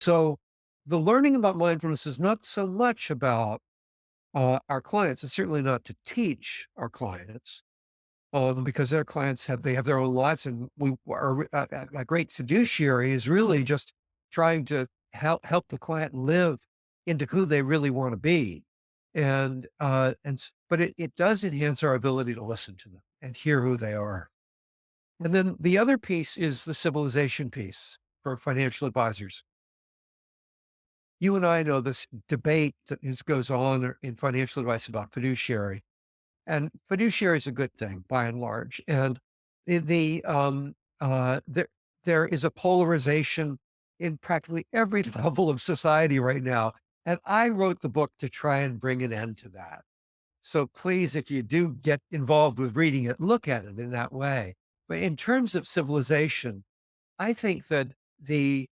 So the learning about mindfulness is not so much about our clients. It's certainly not to teach our clients, because their clients have their own lives, and we are a great fiduciary is really just trying to help the client live into who they really want to be, but it does enhance our ability to listen to them and hear who they are. And then the other piece is the civilization piece for financial advisors. You and I know this debate goes on in financial advice about fiduciary, and fiduciary is a good thing by and large. And there is a polarization in practically every level of society right now. And I wrote the book to try and bring an end to that. So please, if you do get involved with reading it, look at it in that way. But in terms of civilization, I think that the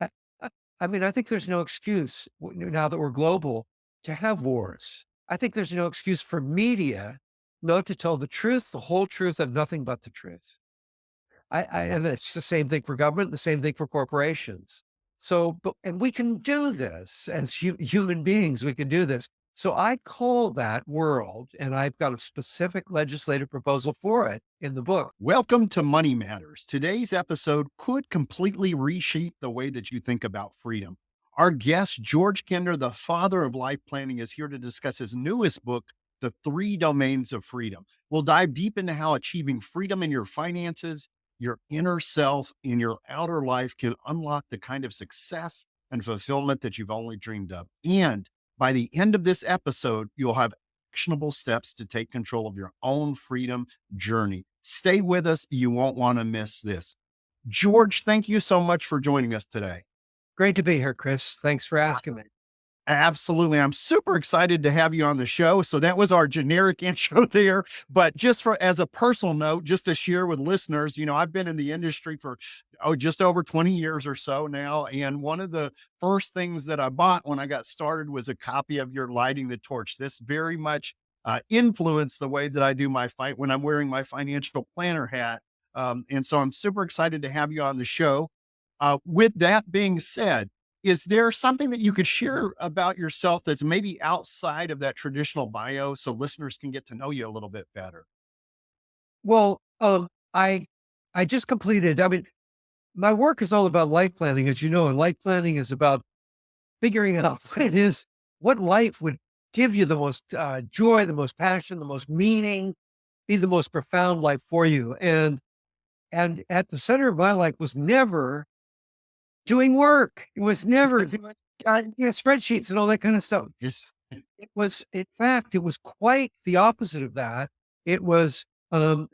I I I mean, I think there's no excuse now that we're global to have wars. I think there's no excuse for media not to tell the truth, the whole truth, and nothing but the truth. And it's the same thing for government, the same thing for corporations. And we can do this as human beings. We can do this. So I call that world, and I've got a specific legislative proposal for it in the book. Welcome to Money Matters. Today's episode could completely reshape the way that you think about freedom. Our guest, George Kinder, the father of life planning, is here to discuss his newest book, The Three Domains of Freedom. We'll dive deep into how achieving freedom in your finances, your inner self, and your outer life can unlock the kind of success and fulfillment that you've only dreamed of. And by the end of this episode, you'll have actionable steps to take control of your own freedom journey. Stay with us. You won't want to miss this. George, thank you so much for joining us today. Great to be here, Chris. Thanks for asking me. Absolutely. I'm super excited to have you on the show. So that was our generic intro there. But just for as a personal note, just to share with listeners, I've been in the industry for just over 20 years or so now. And one of the first things that I bought when I got started was a copy of your Lighting the Torch. This very much influenced the way that I do my fight when I'm wearing my financial planner hat. And so I'm super excited to have you on the show. With that being said, is there something that you could share about yourself that's maybe outside of that traditional bio so listeners can get to know you a little bit better? Well, I just completed. I mean, my work is all about life planning, as you know, and life planning is about figuring out what it is, what life would give you the most joy, the most passion, the most meaning, be the most profound life for you. And at the center of my life was never doing work. It was never doing, spreadsheets and all that kind of stuff. Yes. It was, in fact, it was quite the opposite of that. It was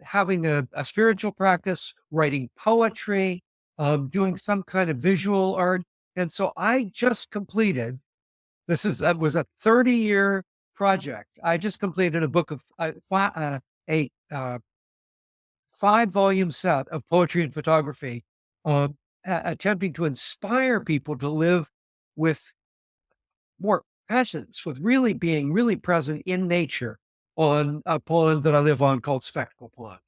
having a spiritual practice, writing poetry, doing some kind of visual art. And so I just completed, was a 30-year project. I just completed a book of a 5-volume set of poetry and photography, attempting to inspire people to live with more presence, with really being really present in nature on a pond that I live on called Spectacle Pond.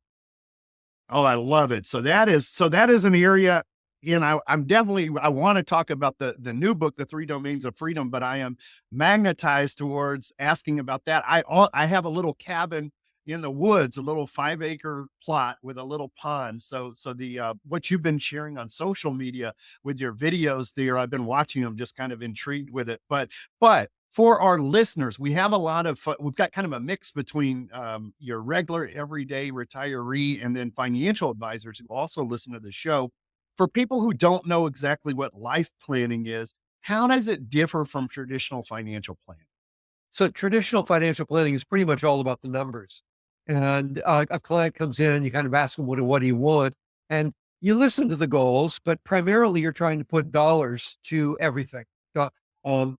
Oh, I love it. So that is an area, I want to talk about the new book, The Three Domains of Freedom, but I am magnetized towards asking about that. I have a little cabin in the woods, a little 5-acre plot with a little pond. So the what you've been sharing on social media with your videos there, I've been watching them, just kind of intrigued with it. But for our listeners, we have a lot of we've got kind of a mix between your regular everyday retiree and then financial advisors who also listen to the show. For people who don't know exactly what life planning is, how does it differ from traditional financial planning? So traditional financial planning is pretty much all about the numbers. And a client comes in and you kind of ask them, what do you want? And you listen to the goals, but primarily you're trying to put dollars to everything. Uh, Um,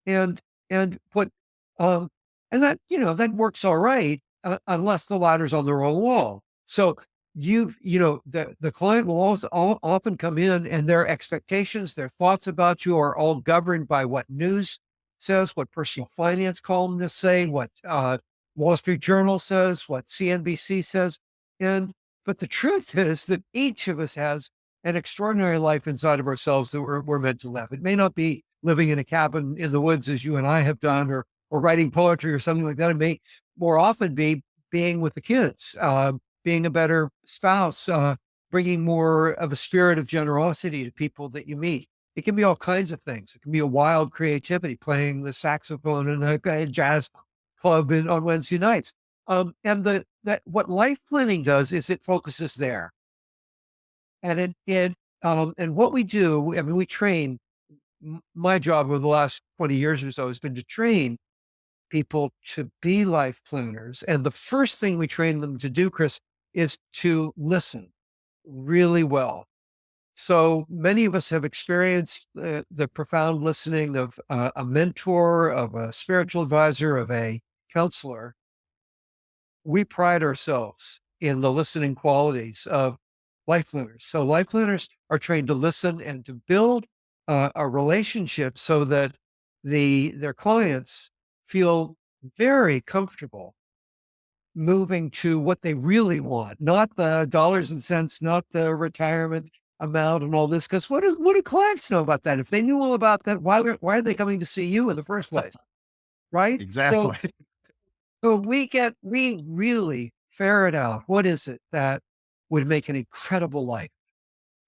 and, and put, um, and that, that works all right, unless the ladder's on the wrong wall. So the client will also often come in and their expectations, their thoughts about you are all governed by what news says, what personal finance columnists say, what Wall Street Journal says, what CNBC says. But the truth is that each of us has an extraordinary life inside of ourselves that we're meant to live. It may not be living in a cabin in the woods as you and I have done, or writing poetry or something like that. It may more often be being with the kids, being a better spouse, bringing more of a spirit of generosity to people that you meet. It can be all kinds of things. It can be a wild creativity, playing the saxophone in a jazz club on Wednesday nights. And that what life planning does is it focuses there. And and what we do, I mean, we train. My job over the last 20 years or so has been to train people to be life planners. And the first thing we train them to do, Chris, is to listen really well. So many of us have experienced the profound listening of a mentor, of a spiritual advisor, of a counselor. We pride ourselves in the listening qualities of life planners. So life planners are trained to listen and to build a relationship so that their clients feel very comfortable moving to what they really want, not the dollars and cents, not the retirement amount and all this. Because what do clients know about that? If they knew all about that, why are they coming to see you in the first place? Right? So Exactly. so we really ferret out what is it that would make an incredible life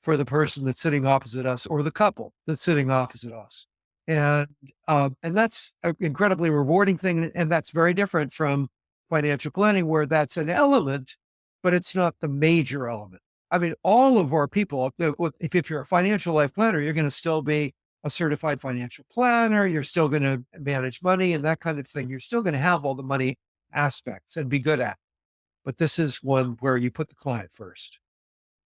for the person that's sitting opposite us or the couple that's sitting opposite us. And and that's an incredibly rewarding thing. And that's very different from financial planning, where that's an element, but it's not the major element. I mean, all of our people, if you're a financial life planner, you're going to still be a certified financial planner. You're still going to manage money and that kind of thing. You're still going to have all the money aspects and be good at it. But this is one where you put the client first.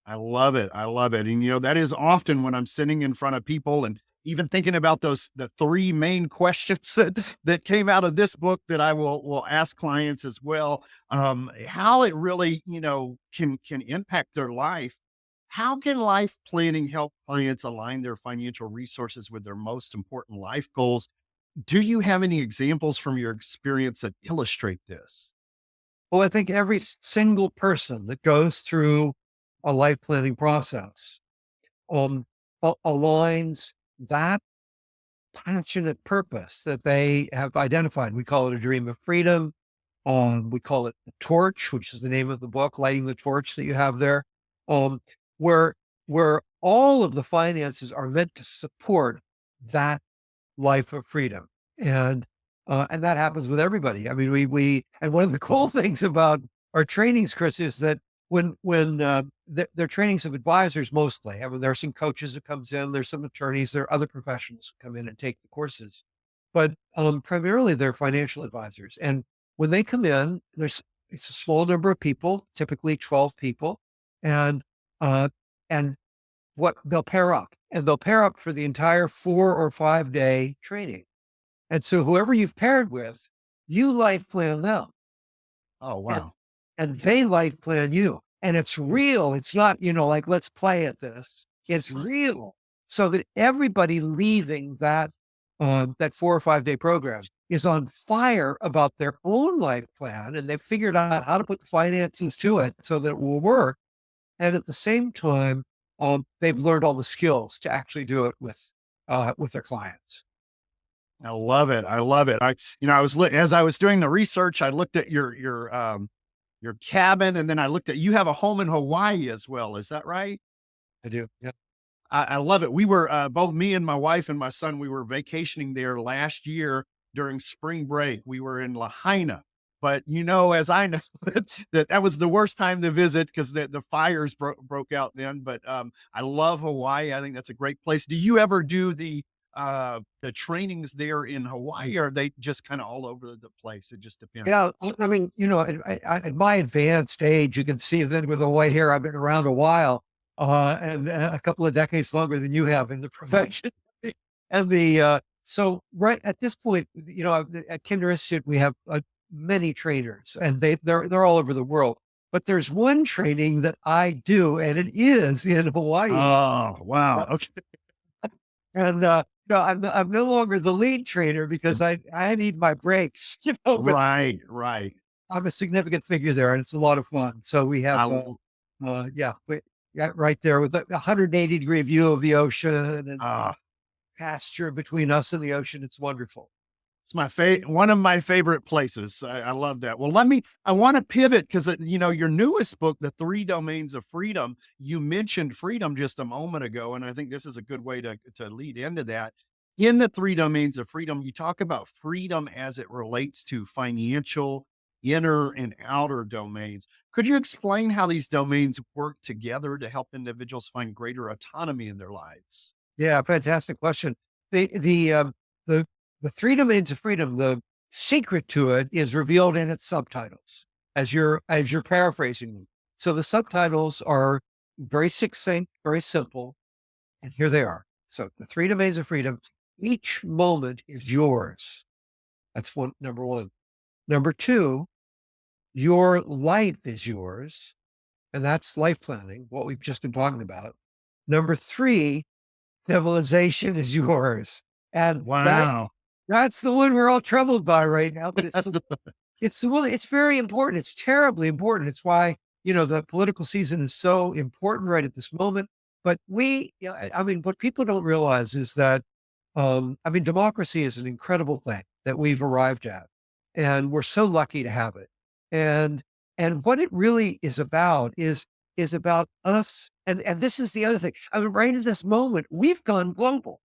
I love it. I love it. And that is often when I'm sitting in front of people and even thinking about the three main questions that came out of this book that I will ask clients as well. How it really, can impact their life. How can life planning help clients align their financial resources with their most important life goals? Do you have any examples from your experience that illustrate this? Well, I think every single person that goes through a life planning process um, aligns that passionate purpose that they have identified. We call it a dream of freedom. We call it the torch, which is the name of the book, lighting the torch that you have there, um, where where all of the finances are meant to support that life of freedom. And that happens with everybody. I mean, we and one of the cool things about our trainings, Chris, is that when they're trainings of advisors mostly. I mean, there are some coaches that comes in, there's some attorneys, there are other professionals who come in and take the courses, but primarily they're financial advisors. And when they come in, it's a small number of people, typically 12 people, and uh, and what they'll pair up for the entire 4 or 5 day training. And so whoever you've paired with, you life plan them Oh, and, wow. and they life plan you. And it's real. It's not, like, let's play at this. It's real. So that everybody leaving that 4 or 5 day program is on fire about their own life plan. And they've figured out how to put the finances to it so that it will work. And at the same time, they've learned all the skills to actually do it with their clients. I love it. I love it. As I was doing the research, I looked at your cabin, and then I looked at you have a home in Hawaii as well. Is that right? I do. Yeah. I love it. We were both me and my wife and my son. We were vacationing there last year during spring break. We were in Lahaina, but as I know that was the worst time to visit because the fires broke out then. But I love Hawaii. I think that's a great place. Do you ever do the trainings there in Hawaii, or are they just kind of all over the place? It just depends. Yeah. I mean, at my advanced age, you can see that with the white hair, I've been around a while, and a couple of decades longer than you have in the profession. And so right at this point, at Kinder Institute, we have many trainers, and they're all over the world. But there's one training that I do, and it is in Hawaii. Oh, wow. Okay. And no, I'm no longer the lead trainer because I need my breaks, but Right, right. I'm a significant figure there, and it's a lot of fun. So we have, I yeah. right there with a 180-degree view of the ocean and Ah, pasture between us and the ocean. It's wonderful. it's my one of my favorite places. I love that. Well, I want to pivot because, your newest book, The Three Domains of Freedom, you mentioned freedom just a moment ago. And I think this is a good way to lead into that. In The Three Domains of Freedom, you talk about freedom as it relates to financial, inner, and outer domains. Could you explain how these domains work together to help individuals find greater autonomy in their lives? Yeah, fantastic question. The the um, the the three domains of freedom. The secret to it is revealed in its subtitles, as you're paraphrasing them. So the subtitles are very succinct, very simple, and here they are. So the three domains of freedom. Each moment is yours. That's one. Number one. Number two, your life is yours, and that's life planning. What we've just been talking about. Number three, civilization is yours. And Wow. that's the one we're all troubled by right now, but it's the one. It's very important. It's terribly important. It's why, the political season is so important right at this moment. But I mean, what people don't realize is that, I mean, democracy is an incredible thing that we've arrived at, and we're so lucky to have it. And what it really is about us. And this is the other thing. I mean, right at this moment, we've gone global.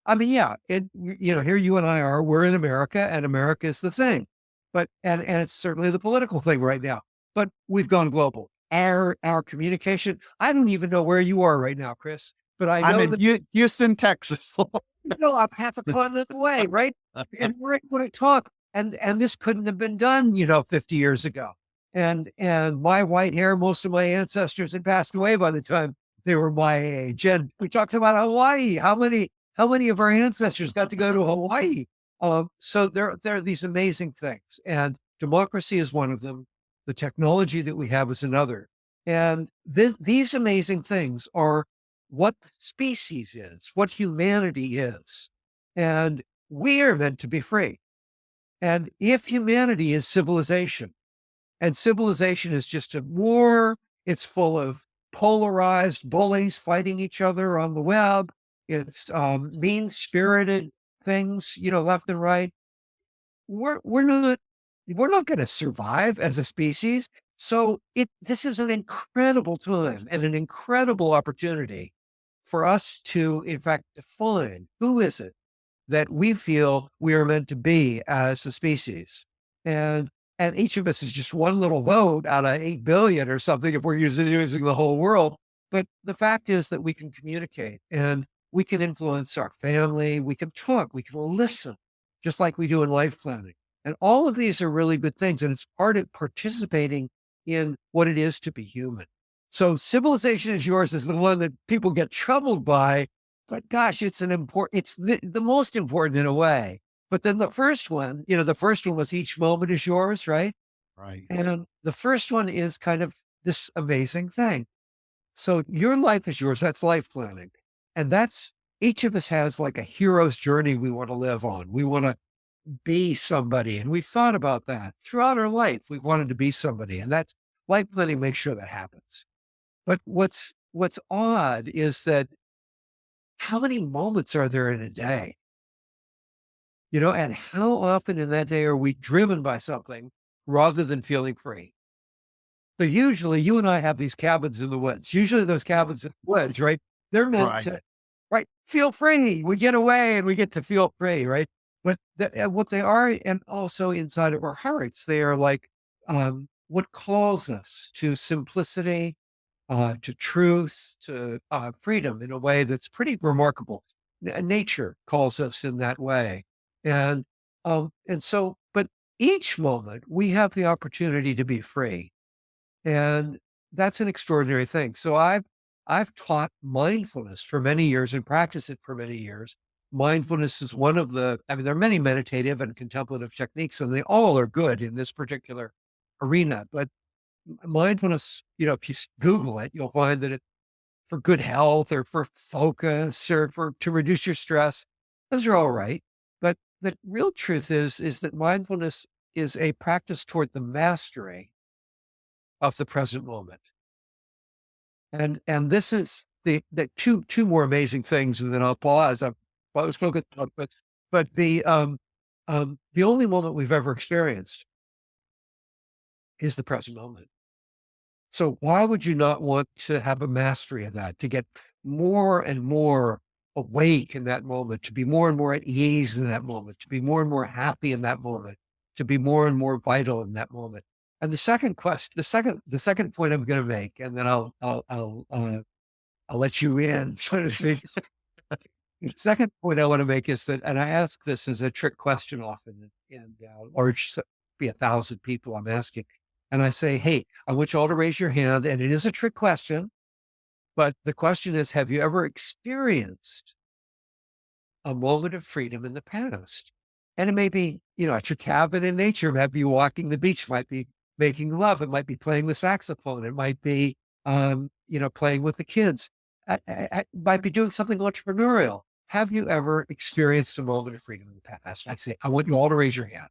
I mean, yeah, here you and I are, we're in America and America is the thing. But, and it's certainly the political thing right now, but we've gone global. Our communication, I don't even know where you are right now, Chris, but I I'm know in that, Houston, Texas. I'm half a continent away, right? And we're able to talk. And this couldn't have been done, 50 years ago. And my white hair, most of my ancestors had passed away by the time they were my age. And we talked about Hawaii. How many of our ancestors got to go to Hawaii? So there are these amazing things, and democracy is one of them. The technology that we have is another, and these amazing things are what the species is, what humanity is, and we are meant to be free. And if humanity is civilization, and civilization is just a war, it's full of polarized bullies fighting each other on the web. It's mean spirited things, left and right. We're not going to survive as a species. So this is an incredible time and an incredible opportunity for us to, in fact, define who is it that we feel we are meant to be as a species. And each of us is just one little vote out of 8 billion or something if we're using the whole world. But the fact is that we can communicate and we can influence our family, we can talk, we can listen, just like we do in life planning. And all of these are really good things. And it's part of participating in what it is to be human. So civilization is yours is the one that people get troubled by, but gosh, it's the most important in a way. But then the first one was each moment is yours, right? Right. And the first one is kind of this amazing thing. So your life is yours. That's life planning. And that's each of us has like a hero's journey we want to live on. We want to be somebody. And we've thought about that throughout our life. We wanted to be somebody. And that's life planning makes sure that happens. But what's odd is that how many moments are there in a day? And how often in that day are we driven by something rather than feeling free? But usually you and I have these cabins in the woods. Usually those cabins in the woods, right? They're meant Right. to, right? Feel free. We get away and we get to feel free, right? But what they are, and also inside of our hearts, they are like what calls us to simplicity, to truth, to freedom in a way that's pretty remarkable. Nature calls us in that way, but each moment we have the opportunity to be free, and that's an extraordinary thing. So I've taught mindfulness for many years and practiced it for many years. Mindfulness is one of the. I mean, there are many meditative and contemplative techniques, and they all are good in this particular arena, but mindfulness, if you Google it, you'll find that it for good health or for focus or to reduce your stress, those are all right. But the real truth is that mindfulness is a practice toward the mastery of the present moment. And this is the two more amazing things, and then I'll pause. I've spoken, but the only moment we've ever experienced is the present moment. So why would you not want to have a mastery of that, to get more and more awake in that moment, to be more and more at ease in that moment, to be more and more happy in that moment, to be more and more vital in that moment? And the second question, the second point I'm going to make, and then I'll let you in, so to speak. The second point I want to make is that, and I ask this as a trick question often, and large, be 1,000 people I'm asking, and I say, "Hey, I want you all to raise your hand," and it is a trick question, but the question is, have you ever experienced a moment of freedom in the past? And it may be, at your cabin in nature, it might be walking the beach, it might be making love, it might be playing the saxophone, it might be, playing with the kids, it might be doing something entrepreneurial. Have you ever experienced a moment of freedom in the past? I say, I want you all to raise your hand.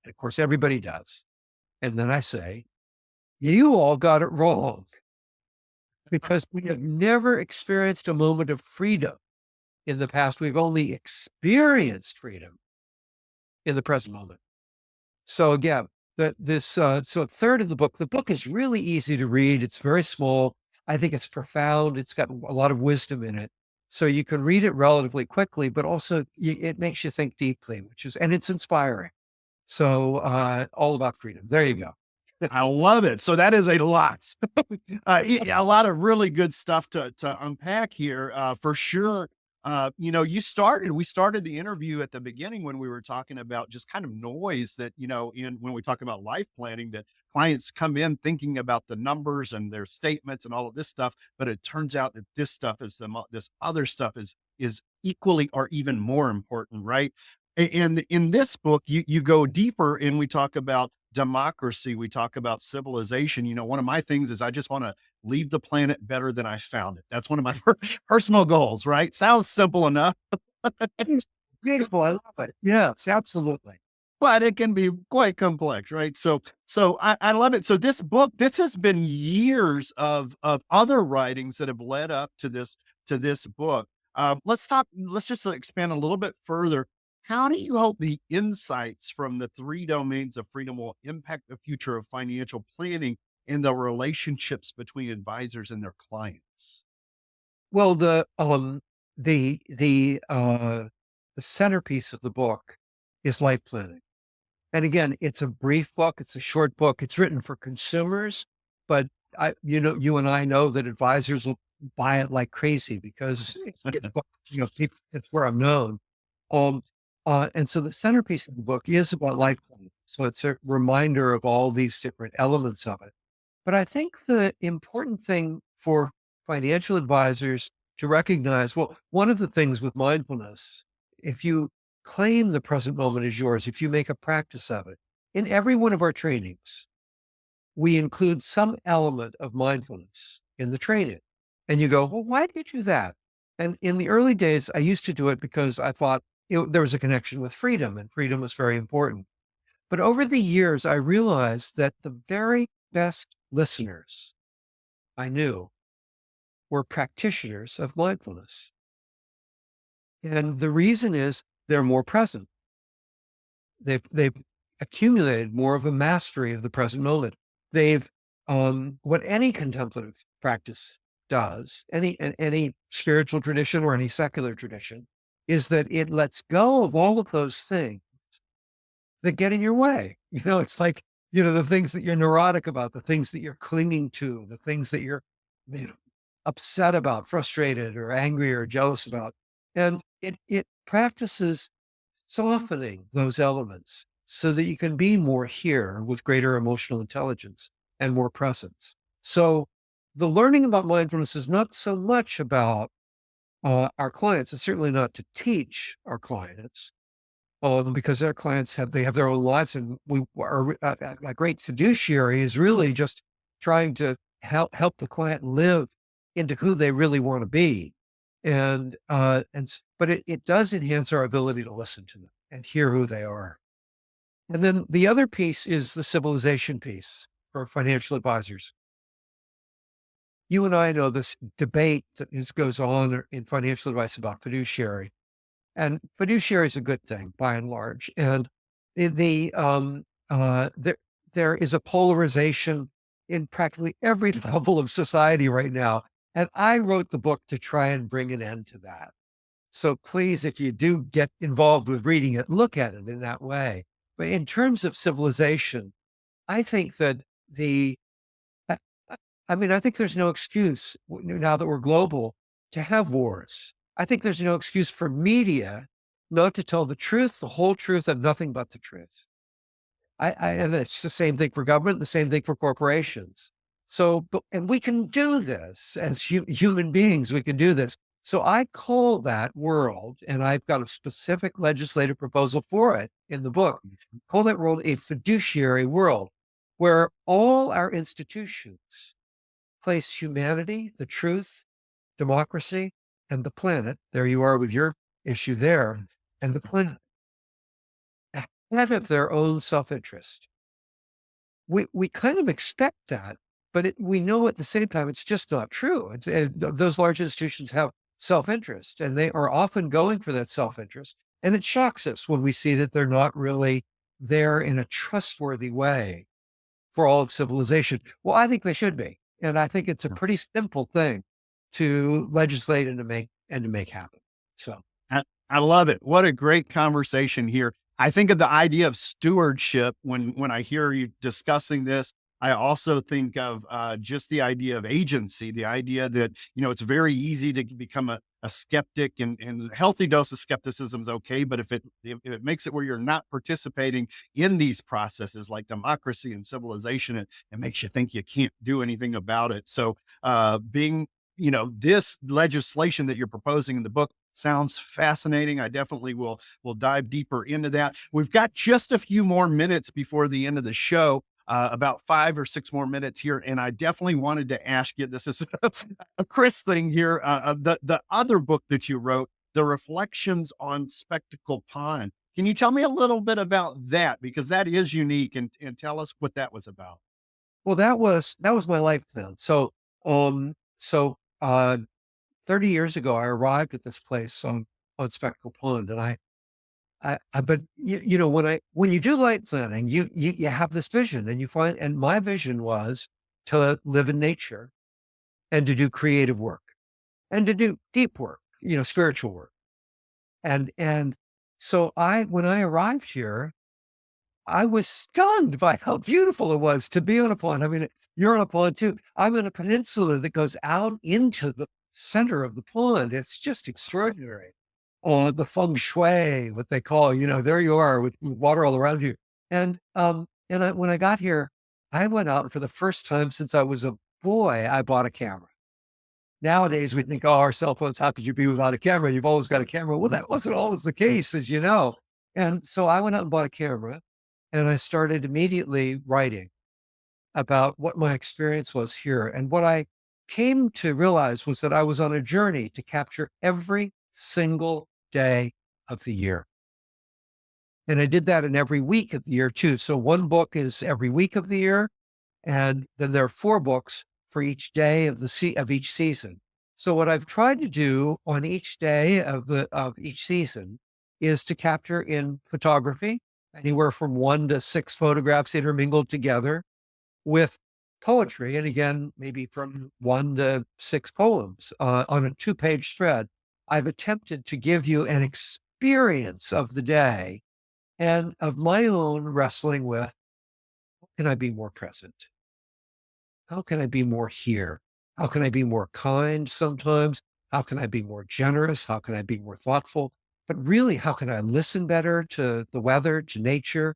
And of course, everybody does. And then I say, you all got it wrong because we have never experienced a moment of freedom in the past. We've only experienced freedom in the present moment. So again, so a third of the book is really easy to read. It's very small. I think it's profound. It's got a lot of wisdom in it. So you can read it relatively quickly, but also it makes you think deeply, and it's inspiring. So all about freedom. There you go. I love it. So that is a lot, a lot of really good stuff to unpack here, for sure. We started the interview at the beginning when we were talking about just kind of noise that, in when we talk about life planning, that clients come in thinking about the numbers and their statements and all of this stuff, but it turns out that this other stuff is equally or even more important, right? And in this book, you go deeper and we talk about democracy, we talk about civilization. One of my things is I just want to leave the planet better than I found it. That's one of my personal goals, right? Sounds simple enough, Beautiful. I love it. Yes, absolutely. but it can be quite complex, right? So I love it. So this has been years of other writings that have led up to this book. Let's just expand a little bit further. How do you hope the insights from the three domains of freedom will impact the future of financial planning and the relationships between advisors and their clients? Well, the the the centerpiece of the book is life planning. And again, it's a brief book, it's a short book, it's written for consumers, but you and I know that advisors will buy it like crazy because people, it's where I'm known. Um, and so the centerpiece of the book is about life planning. So it's a reminder of all these different elements of it. But I think the important thing for financial advisors to recognize, well, one of the things with mindfulness, if you claim the present moment as yours, if you make a practice of it, in every one of our trainings, we include some element of mindfulness in the training. And you go, well, why do you do that? And in the early days, I used to do it because I thought there was a connection with freedom, and freedom was very important. But over the years, I realized that the very best listeners I knew were practitioners of mindfulness. And the reason is they're more present. They've accumulated more of a mastery of the present moment. They've what any contemplative practice does, any spiritual tradition or any secular tradition, is that it lets go of all of those things that get in your way. It's like, the things that you're neurotic about, the things that you're clinging to, the things that you're, upset about, frustrated or angry or jealous about. And it practices softening those elements so that you can be more here with greater emotional intelligence and more presence. So the learning about mindfulness is not so much about our clients. It's certainly not to teach our clients, because our clients they have their own lives, and we are a great fiduciary is really just trying to help the client live into who they really want to be, but it does enhance our ability to listen to them and hear who they are. And then the other piece is the civilization piece for financial advisors. you and I know this debate that goes on in financial advice about fiduciary, and fiduciary is a good thing by and large. And there there is a polarization in practically every level of society right now. And I wrote the book to try and bring an end to that. So please, if you do get involved with reading it, look at it in that way. But in terms of civilization, I think that the I I think there's no excuse now that we're global to have wars. I think there's no excuse for media not to tell the truth, the whole truth, and nothing but the truth. And it's the same thing for government, the same thing for corporations. And we can do this as human beings. We can do this. So I call that world, and I've got a specific legislative proposal for it in the book. Call that world a fiduciary world, where all our institutions place humanity, the truth, democracy, and the planet. There you are with your issue there, and the planet ahead of their own self-interest. We kind of expect that, but we know at the same time it's just not true. Those large institutions have self-interest, and they are often going for that self-interest. And it shocks us when we see that they're not really there in a trustworthy way for all of civilization. Well, I think they should be. And I think it's a pretty simple thing to legislate and to make happen. So I love it. What a great conversation here. I think of the idea of stewardship when I hear you discussing this. I also think of just the idea of agency, the idea that, it's very easy to become a skeptic, and a healthy dose of skepticism is okay. But if it makes it where you're not participating in these processes like democracy and civilization, it makes you think you can't do anything about it. So being, this legislation that you're proposing in the book sounds fascinating. I definitely will dive deeper into that. We've got just a few more minutes before the end of the show, about 5 or 6 more minutes here, and I definitely wanted to ask you. This is a Chris thing here. The other book that you wrote, "The Reflections on Spectacle Pond." Can you tell me a little bit about that, because that is unique, and tell us what that was about? well, that was my life then. Um, so 30 years ago, I arrived at this place on Spectacle Pond, and but when you do light planning, you have this vision, and you find, and my vision was to live in nature and to do creative work and to do deep work, spiritual work, and so when I arrived here, I was stunned by how beautiful it was to be on a pond. I mean, you're on a pond too. I'm in a peninsula that goes out into the center of the pond. It's just extraordinary. The feng shui, what they call, there you are with water all around you. When I got here, I went out, and for the first time since I was a boy, I bought a camera. Nowadays, we think, oh, our cell phones, how could you be without a camera? You've always got a camera. Well, that wasn't always the case, as you know. And so I went out and bought a camera, and I started immediately writing about what my experience was here. And what I came to realize was that I was on a journey to capture every single day of the year. And I did that in every week of the year too. So one book is every week of the year, and then there are 4 books for each day of of each season. So what I've tried to do on each day of each season is to capture in photography anywhere from 1 to 6 photographs intermingled together with poetry, and again, maybe from 1 to 6 poems on a 2-page thread. I've attempted to give you an experience of the day and of my own wrestling with, how can I be more present? How can I be more here? How can I be more kind sometimes? How can I be more generous? How can I be more thoughtful? But really, how can I listen better to the weather, to nature,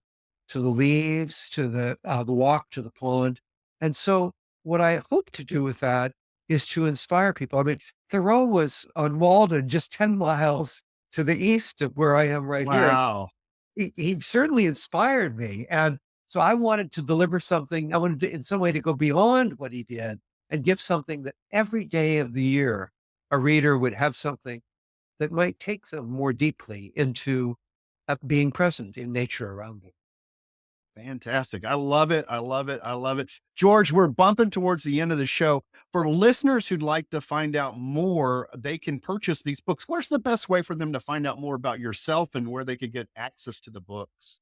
to the leaves, to the walk, to the pond? And so, what I hope to do with that is to inspire people. I mean, Thoreau was on Walden, just 10 miles to the east of where I am right here. Wow. He certainly inspired me, and so I wanted to deliver something. I wanted to, in some way, to go beyond what he did and give something that every day of the year, a reader would have something that might take them more deeply into being present in nature around them. Fantastic. I love it. I love it. I love it. George, we're bumping towards the end of the show. For listeners who'd like to find out more, they can purchase these books. Where's the best way for them to find out more about yourself and where they could get access to the books?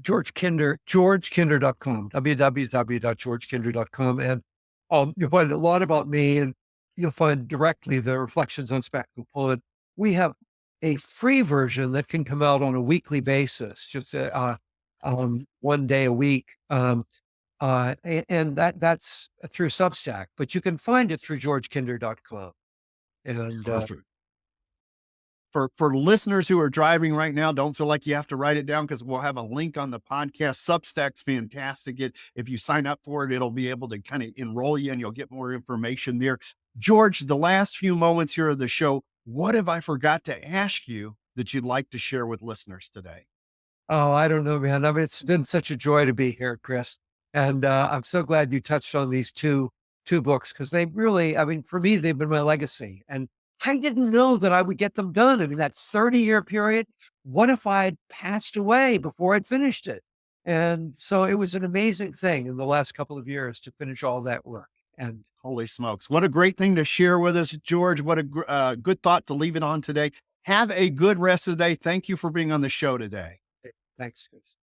georgekinder.com, www.georgekinder.com. And you'll find a lot about me, and you'll find directly the Reflections on Spectral Poet. We have a free version that can come out on a weekly basis, just one day a week. And that's through Substack, but you can find it through georgekinder.com. And Perfect. For listeners who are driving right now, don't feel like you have to write it down because we'll have a link on the podcast. Substack's fantastic. If you sign up for it, it'll be able to kind of enroll you and you'll get more information there. George, the last few moments here of the show, what have I forgot to ask you that you'd like to share with listeners today? Oh, I don't know, man. I mean, it's been such a joy to be here, Chris. And I'm so glad you touched on these two books, because they really, I mean, for me, they've been my legacy. And I didn't know that I would get them done. I mean, that 30-year period, what if I'd passed away before I'd finished it? And so it was an amazing thing in the last couple of years to finish all that work. And Holy smokes. What a great thing to share with us, George. What a good thought to leave it on today. Have a good rest of the day. Thank you for being on the show today. thanks, Chris.